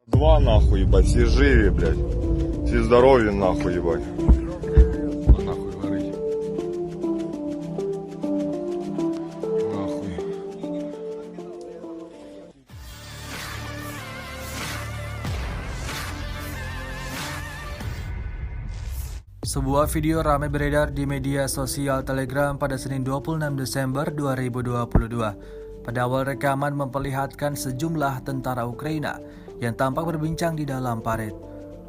Два нахуй, ебать, все живи, блядь. Все здоровье нахуй, ебать. Нахуй горить. Нахуй. Sebuah video ramai beredar di media sosial Telegram pada Senin 26 Desember 2022. Pada awal rekaman memperlihatkan sejumlah tentara Ukraina yang tampak berbincang di dalam parit.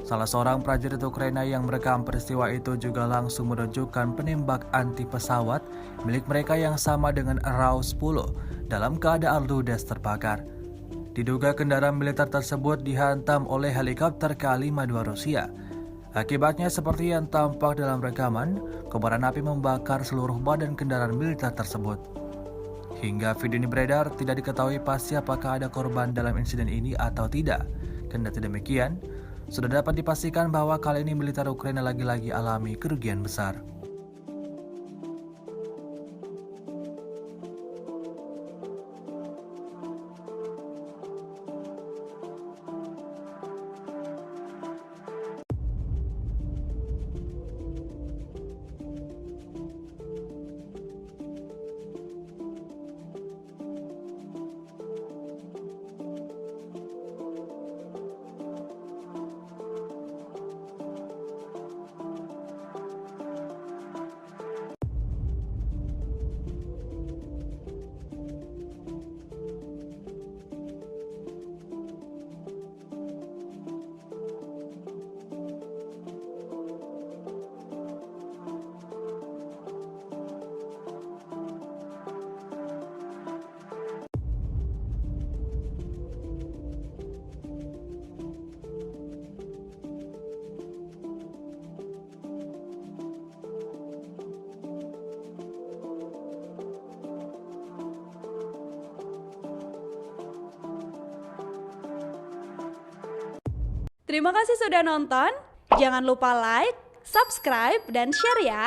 Salah seorang prajurit Ukraina yang merekam peristiwa itu juga langsung menunjukkan penembak anti pesawat milik mereka yang sama dengan RAW-10 dalam keadaan ludes terbakar. Diduga kendaraan militer tersebut dihantam oleh helikopter K-52 Rusia. Akibatnya seperti yang tampak dalam rekaman, kobaran api membakar seluruh badan kendaraan militer tersebut. Hingga video ini beredar, tidak diketahui pasti apakah ada korban dalam insiden ini atau tidak. Kendati demikian, sudah dapat dipastikan bahwa kali ini militer Ukraina lagi-lagi alami kerugian besar. Terima kasih sudah nonton. Jangan lupa like, subscribe, dan share ya.